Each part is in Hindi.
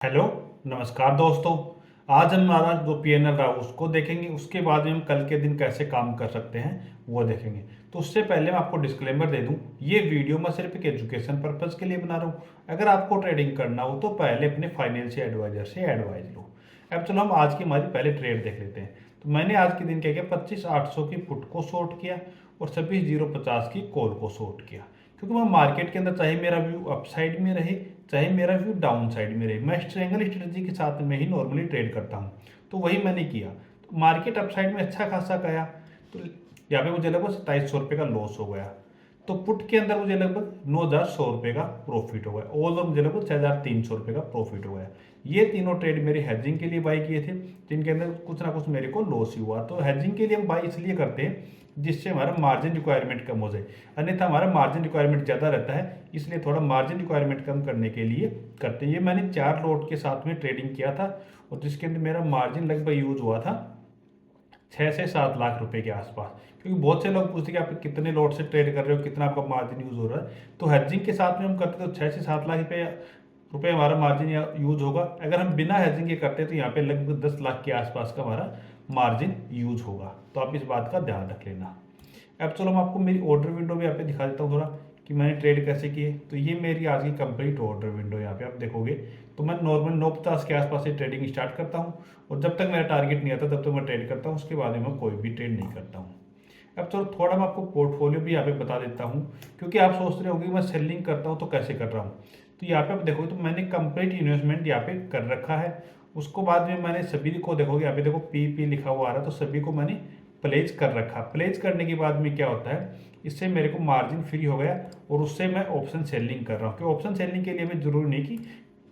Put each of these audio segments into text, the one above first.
हेलो, नमस्कार दोस्तों। आज हम हमारा जो पीएनएल रहा उसको देखेंगे, उसके बाद में हम कल के दिन कैसे काम कर सकते हैं वो देखेंगे। तो उससे पहले मैं आपको डिस्क्लेमर दे दूं, ये वीडियो मैं सिर्फ एक एजुकेशन पर्पज़ के लिए बना रहा हूँ। अगर आपको ट्रेडिंग करना हो तो पहले अपने फाइनेंशियल एडवाइजर से एडवाइस लो। अब चलो हम आज की हमारी पहले ट्रेड देख लेते हैं। तो मैंने आज के दिन क्या किया, 25,800 की पुट को शॉर्ट किया और 26,050 की कॉल को शॉर्ट किया। क्योंकि मैं मार्केट के अंदर चाहे मेरा व्यू अपसाइड में रहे चाहे मेरा व्यू डाउन साइड में रहे, मैं ट्रायंगल स्ट्रेटजी के साथ में ही नॉर्मली ट्रेड करता हूँ। तो वही मैंने किया। तो मार्केट अपसाइड में अच्छा खासा गया, तो यहाँ पे मुझे लगभग 2700 रुपये का लॉस हो गया। तो पुट के अंदर मुझे लगभग 9,100 रुपये का प्रॉफिट हो गया। ओवरऑल मुझे लगभग 6,300 रुपये का प्रॉफिट हो गया। ये तीनों ट्रेड मेरे हेजिंग के लिए बाई किए थे, जिनके अंदर कुछ ना कुछ मेरे को लॉस ही हुआ। तो हेजिंग के लिए हम बाई इसलिए करते हैं जिससे हमारा मार्जिन रिक्वायरमेंट कम हो जाए, अन्यथा हमारा मार्जिन रिक्वायरमेंट ज़्यादा रहता है, इसलिए थोड़ा मार्जिन रिक्वायरमेंट कम करने के लिए करते हैं। ये मैंने 4 लॉट के साथ में ट्रेडिंग किया था और जिसके अंदर मेरा मार्जिन लगभग यूज हुआ था 6 से 7 लाख रुपए के आसपास। क्योंकि बहुत से लोग पूछते कि आप कितने लॉट से ट्रेड कर रहे हो, कितना आपका मार्जिन यूज हो रहा है। तो हेजिंग के साथ में हम करते तो 6 से 7 लाख रुपए हमारा मार्जिन यूज होगा। अगर हम बिना हेजिंग के करते तो यहाँ पे लगभग 10 लाख के आसपास का हमारा मार्जिन यूज होगा। तो आप इस बात का ध्यान रख लेना। अब चलो मैं आपको मेरी ऑर्डर विंडो भी यहाँ पे दिखा देता हूँ थोड़ा, कि मैंने ट्रेड कैसे किए। तो ये मेरी आज की कंप्लीट ऑर्डर विंडो यहाँ पे आप देखोगे। तो मैं नॉर्मल 950 के आसपास से ट्रेडिंग स्टार्ट करता हूँ और जब तक मेरा टारगेट नहीं आता तब तक मैं ट्रेड करता हूँ। उसके बाद में मैं कोई भी ट्रेड नहीं करता हूँ। अब चलो थोड़ा मैं आपको पोर्टफोलियो भी यहाँ पे बता देता हूँ, क्योंकि आप सोच रहे होंगे मैं सेलिंग करता हूँ तो कैसे कर रहा हूँ। तो यहाँ पे आप देखोगे तो मैंने कंप्लीट इन्वेस्टमेंट यहाँ पे कर रखा है। उसको बाद में मैंने सभी को देखोगे यहाँ पे देखो पी लिखा हुआ आ रहा है, तो सभी को मैंने प्लेज कर रखा। प्लेज करने के बाद में क्या होता है, इससे मेरे को मार्जिन फ्री हो गया और उससे मैं ऑप्शन सेलिंग कर रहा हूँ। क्योंकि ऑप्शन सेलिंग के लिए हमें जरूरी नहीं कि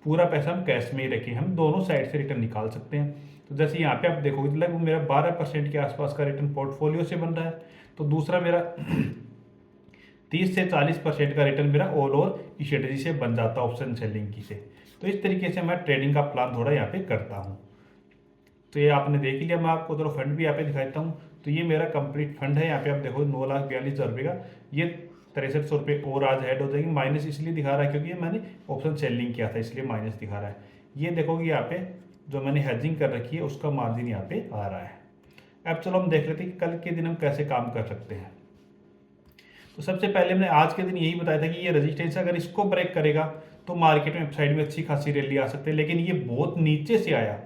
पूरा पैसा हम कैश में ही रखें, हम दोनों साइड से रिटर्न निकाल सकते हैं। तो जैसे यहाँ पे आप देखोगे तो लगभग मेरा 12% के आसपास का रिटर्न पोर्टफोलियो से बन रहा है। तो दूसरा मेरा 30 से 40% का रिटर्न मेरा ऑल ओवर स्ट्रेटेजी से बन जाता है ऑप्शन सेलिंग की से। तो इस तरीके से मैं ट्रेडिंग का प्लान थोड़ा यहाँ पे करता हूँ। तो ये आपने देख लिया। मैं आपको थोड़ा फंड भी यहाँ पे दिखा देता हूँ। तो ये मेरा कंप्लीट फंड है। यहाँ पे आप देखो 9,42,000 रुपये का, ये 6300 रुपये और आज ऐड हो जाएगी। माइनस इसलिए दिखा रहा है क्योंकि ये मैंने ऑप्शन सेलिंग किया था, इसलिए माइनस दिखा रहा है। ये देखोगे यहाँ पे जो मैंने हेजिंग कर रखी है उसका मार्जिन यहाँ पे आ रहा है। अब चलो हम देख लेते हैं कि कल के दिन हम कैसे काम कर सकते हैं। तो सबसे पहले हमने आज के दिन यही बताया था कि ये रजिस्टेंस अगर इसको ब्रेक करेगा तो मार्केट में अपसाइड में अच्छी खासी रैली आ सकती है, लेकिन ये बहुत नीचे से आया।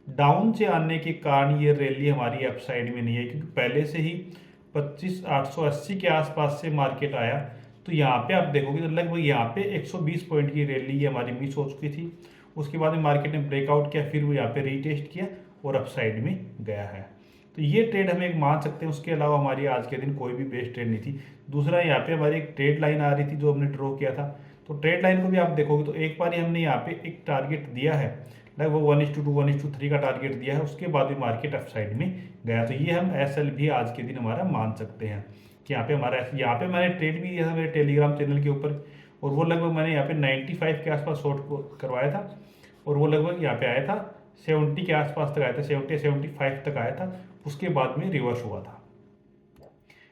डाउन से आने के कारण ये रैली हमारी अपसाइड में नहीं है, क्योंकि पहले से ही 25,880 के आसपास से मार्केट आया। तो यहाँ पे आप देखोगे तो लगभग यहाँ पे 120 पॉइंट की रैली ये हमारी मिस हो चुकी थी। उसके बाद में मार्केट ने ब्रेकआउट किया, फिर वो यहाँ पे रीटेस्ट किया और अपसाइड में गया है। तो ये ट्रेड हम एक मान सकते हैं। उसके अलावा हमारी आज के दिन कोई भी बेस्ट ट्रेड नहीं थी। दूसरा यहाँ पे हमारी एक ट्रेड लाइन आ रही थी जो हमने ड्रॉ किया था। तो ट्रेड लाइन को भी आप देखोगे तो एक बार ही हमने यहाँ पे एक टारगेट दिया है, लगभग 1:2 1:3 का टारगेट दिया है। उसके बाद भी मार्केट अपसाइड में गया। तो ये हम एसएल भी आज के दिन हमारा मान सकते हैं कि यहाँ पे हमारा यहाँ पे मैंने ट्रेड भी दिया था मेरे टेलीग्राम चैनल के ऊपर, और वो लगभग मैंने यहाँ पे 95 के आसपास शॉर्ट करवाया था और वो लगभग यहाँ पे आया था 70 के आसपास तक आया था, 70-75 तक आया था। उसके बाद में रिवर्स हुआ था।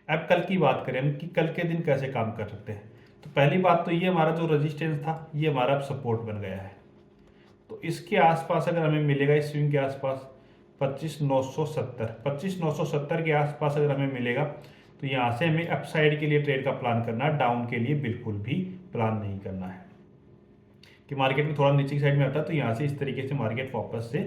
अब कल की बात करें हम कि कल के दिन कैसे काम कर सकते हैं। तो पहली बात तो ये हमारा जो रजिस्टेंस था ये हमारा सपोर्ट बन गया है। तो इसके आसपास अगर हमें मिलेगा, इस स्विंग के आसपास 25,970 के आसपास अगर हमें मिलेगा तो यहाँ से हमें अपसाइड के लिए ट्रेड का प्लान करना है, डाउन के लिए बिल्कुल भी प्लान नहीं करना है। कि मार्केट में थोड़ा नीचे की साइड में आता है तो यहाँ से इस तरीके से मार्केट वापस से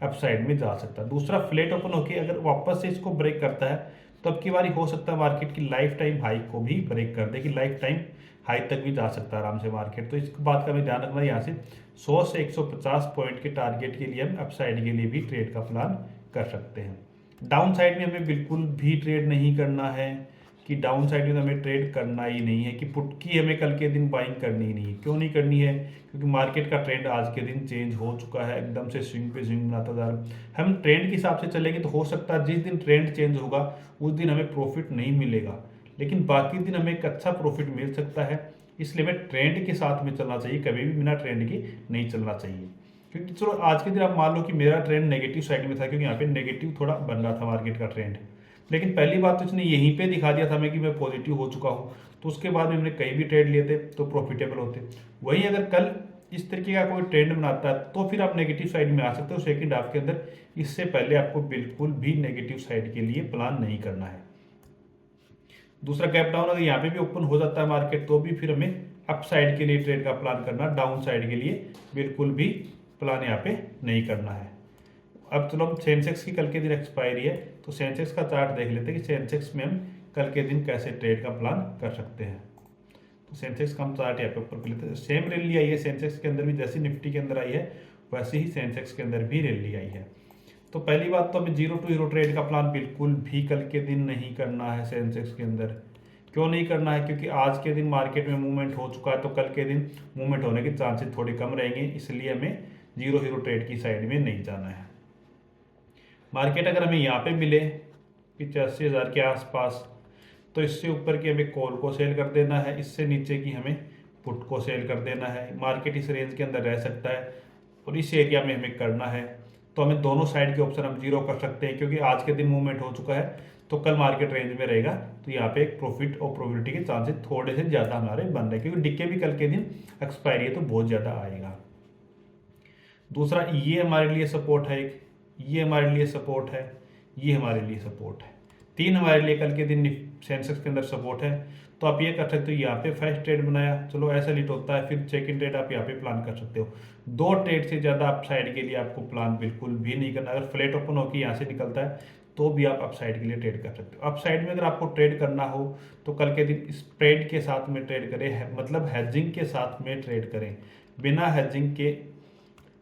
अपसाइड में जा सकता है। दूसरा फ्लैट ओपन होकर अगर वापस से इसको ब्रेक करता है तो अब की बारी हो सकता है मार्केट की लाइफ टाइम हाई को भी ब्रेक कर दे, कि लाइफ टाइम हाई तक भी जा सकता है आराम से मार्केट। तो इस बात का हमें ध्यान रखना है। यहाँ से 100 से 150 पॉइंट के टारगेट के लिए हम अपसाइड के लिए भी ट्रेड का प्लान कर सकते हैं। डाउन साइड में हमें बिल्कुल भी ट्रेड नहीं करना है, कि डाउन साइड में तो हमें ट्रेड करना ही नहीं है, कि पुट की हमें कल के दिन बाइंग करनी ही नहीं है। क्यों नहीं करनी है? क्योंकि मार्केट का ट्रेंड आज के दिन चेंज हो चुका है, एकदम से स्विंग पे स्विंग बनाता जा रहा है। हम ट्रेंड के हिसाब से चलेंगे तो हो सकता है जिस दिन ट्रेंड चेंज होगा उस दिन हमें प्रॉफिट नहीं मिलेगा, लेकिन बाकी दिन हमें एक अच्छा प्रॉफिट मिल सकता है। इसलिए हमें ट्रेंड के साथ में चलना चाहिए, कभी भी बिना ट्रेंड के नहीं चलना चाहिए। क्योंकि चलो आज के दिन आप मान लो कि मेरा ट्रेंड नेगेटिव साइड में था, क्योंकि यहाँ पे नेगेटिव थोड़ा बन रहा था मार्केट का ट्रेंड, लेकिन पहली बात तो इसने यहीं पे दिखा दिया था मैं कि मैं पॉजिटिव हो चुका हूँ। तो उसके बाद में हमने कहीं भी ट्रेड लिए थे तो प्रॉफिटेबल होते। वहीं अगर कल इस तरीके का कोई ट्रेंड बनाता है तो फिर आप नेगेटिव साइड में आ सकते हो सेकंड हाफ के अंदर। इससे पहले आपको बिल्कुल भी नेगेटिव साइड के लिए प्लान नहीं करना है। दूसरा गैप डाउन अगर यहाँ पे भी ओपन हो जाता है मार्केट तो भी फिर हमें अप साइड के लिए ट्रेड का प्लान करना, डाउन साइड के लिए बिल्कुल भी प्लान यहाँ पे नहीं करना है। अब चलो हम सेंसेक्स की कल के दिन एक्सपायरी है तो सेंसेक्स का चार्ट देख लेते हैं कि सेंसेक्स में हम कल के दिन कैसे ट्रेड का प्लान कर सकते हैं। तो सेंसेक्स का हम चार्ट यहाँ पे ऊपर कर लेते हैं। सेम रैली आई है सेंसेक्स के अंदर भी, जैसी निफ्टी के अंदर आई है वैसे ही सेंसेक्स के अंदर भी रैली आई है। तो पहली बात तो हमें जीरो टू हीरो ट्रेड का प्लान बिल्कुल भी कल के दिन नहीं करना है सेंसेक्स के अंदर। क्यों नहीं करना है? क्योंकि आज के दिन मार्केट में मूवमेंट हो चुका है तो कल के दिन मूवमेंट होने के चांसेस थोड़े कम रहेंगे, इसलिए हमें जीरो हीरो ट्रेड की साइड में नहीं जाना है। मार्केट अगर हमें यहाँ पे मिले 85,000 के आसपास तो इससे ऊपर की हमें कॉल को सेल कर देना है, इससे नीचे की हमें पुट को सेल कर देना है। मार्केट इस रेंज के अंदर रह सकता है और इस एरिया में हमें करना है तो हमें दोनों साइड के ऑप्शन हम जीरो कर सकते हैं, क्योंकि आज के दिन मूवमेंट हो चुका है तो कल मार्केट रेंज में रहेगा तो यहाँ पे एक प्रॉफिट और प्रोबेबिलिटी के चांसेस थोड़े से ज़्यादा हमारे बन रहे हैं, क्योंकि डिके भी कल के दिन एक्सपायरी है तो बहुत ज़्यादा आएगा। दूसरा ये हमारे लिए सपोर्ट है, एक ये हमारे लिए सपोर्ट है, ये हमारे लिए सपोर्ट है, तीन हमारे लिए कल के दिन सेंसेक्स के अंदर सपोर्ट है। तो आप ये कर सकते हो, यहाँ पे फर्स्ट ट्रेड बनाया, चलो ऐसा लिट होता है, फिर सेकंड ट्रेड आप यहाँ पे प्लान कर सकते हो। दो ट्रेड से ज़्यादा अप साइड के लिए आपको प्लान बिल्कुल भी नहीं करना। अगर फ्लैट ओपन होकर यहाँ से निकलता है तो भी आप अप साइड के लिए ट्रेड कर सकते हो। अप साइड में अगर आपको ट्रेड करना हो तो कल के दिन स्प्रेड के साथ में ट्रेड करें, मतलब हैजिंग के साथ में ट्रेड करें। बिना हैजिंग के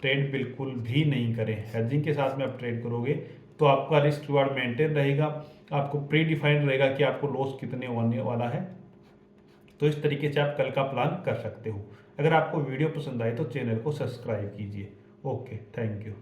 ट्रेड बिल्कुल भी नहीं करें। हैजिंग के साथ में आप ट्रेड करोगे तो आपका रिस्क रिवार्ड मेंटेन रहेगा, आपको प्री डिफाइंड रहेगा कि आपको लॉस कितने होने वाला है। तो इस तरीके से आप कल का प्लान कर सकते हो। अगर आपको वीडियो पसंद आए तो चैनल को सब्सक्राइब कीजिए। Okay, thank you.